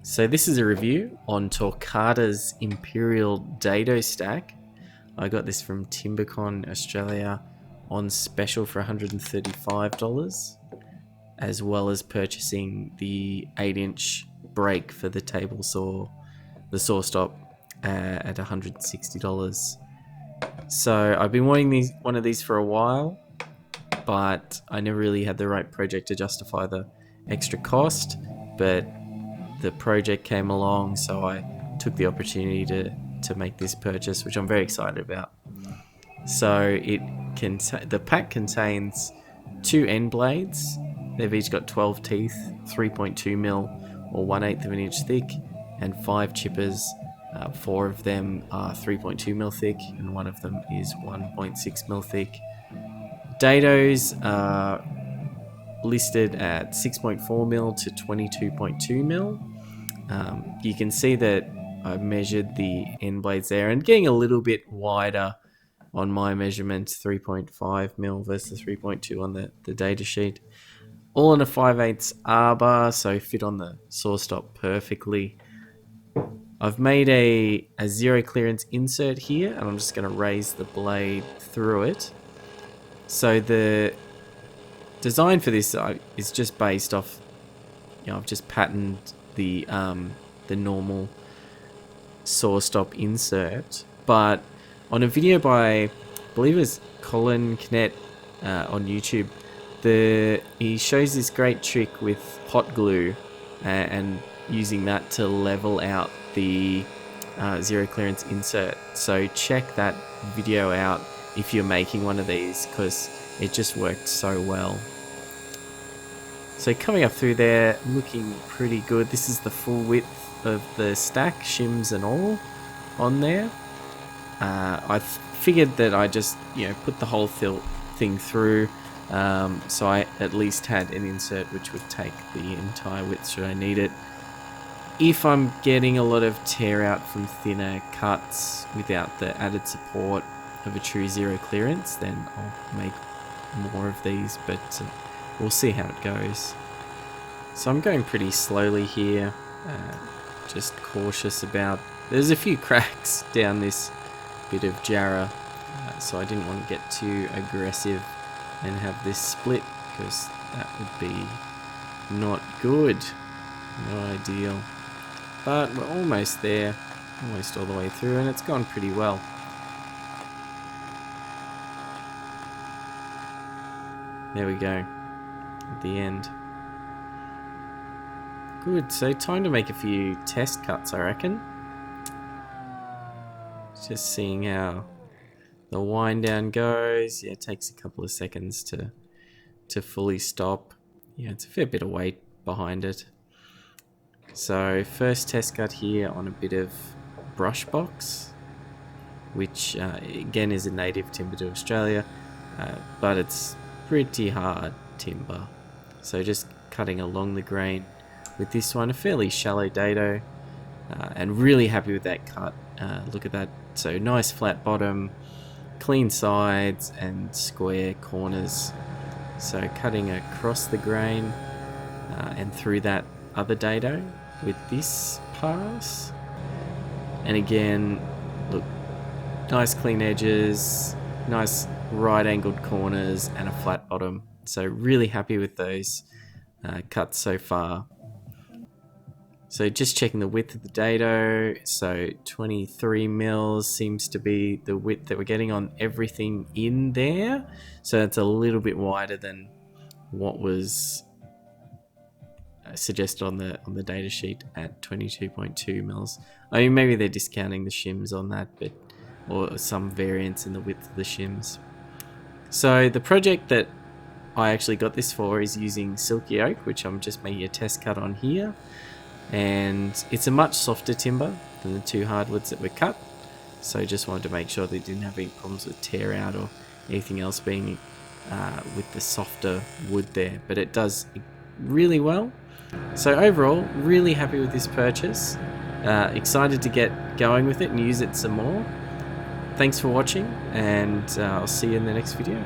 So this is a review on Torquata's Imperial Dado stack. I got this from TimberCon Australia on special for $135, as well as purchasing the 8-inch brake for the table saw, the saw stop, at $160. So I've been wanting one of these for a while, but I never really had the right project to justify the extra cost. But the project came along, so I took the opportunity to make this purchase, which I'm very excited about. So the pack contains 2 end blades. They've each got 12 teeth, 3.2mm or 1/8 of an inch thick, and 5 chippers. 4 of them are 3.2mm thick, and 1 of them is 1.6mm thick. Dados are listed at 6.4mm to 22.2mm. You can see that I measured the end blades there and getting a little bit wider on my measurements, 3.5mm versus 3.2 on the data sheet. All on a 5/8 R bar, so fit on the saw stop perfectly. I've made a zero clearance insert here, and I'm just going to raise the blade through it. So the design for this is just based off, I've just patterned the normal saw stop insert, but on a video by, I believe it was Colin Knet on YouTube, he shows this great trick with hot glue and using that to level out the zero clearance insert. So check that video out if you're making one of these, because it just worked so well. So coming up through there, looking pretty good. This is the full width of the stack, shims and all on there. I figured that I just put the whole thing through, so I at least had an insert which would take the entire width should I need it. If I'm getting a lot of tear out from thinner cuts without the added support of a true zero clearance, then I'll make more of these, but we'll see how it goes. So I'm going pretty slowly here, just cautious about, there's a few cracks down this bit of jarrah, so I didn't want to get too aggressive and have this split, because that would be not good, not ideal. But we're almost there, almost all the way through, and it's gone pretty well. There we go, at the end. Good, so time to make a few test cuts, I reckon. Just seeing how the wind down goes. Yeah, it takes a couple of seconds to fully stop. Yeah, it's a fair bit of weight behind it. So first test cut here on a bit of brush box, which again is a native timber to Australia, but it's pretty hard timber. So just cutting along the grain with this one, a fairly shallow dado, and really happy with that cut. Look at that, so nice flat bottom, clean sides and square corners. So cutting across the grain and through that other dado with this pass, and again, look, nice clean edges, nice right angled corners and a flat bottom. So really happy with those cuts so far. So just checking the width of the dado, so 23mm seems to be the width that we're getting on everything in there. So it's a little bit wider than what was suggested on the data sheet at 22.2mm. I mean, maybe they're discounting the shims on that, but or some variance in the width of the shims. So the project that I actually got this for is using silky oak, which I'm just making a test cut on here. And it's a much softer timber than the 2 hardwoods that were cut, so just wanted to make sure they didn't have any problems with tear out or anything else being with the softer wood there, but it does really well. So overall, really happy with this purchase, excited to get going with it and use it some more. Thanks for watching, and I'll see you in the next video.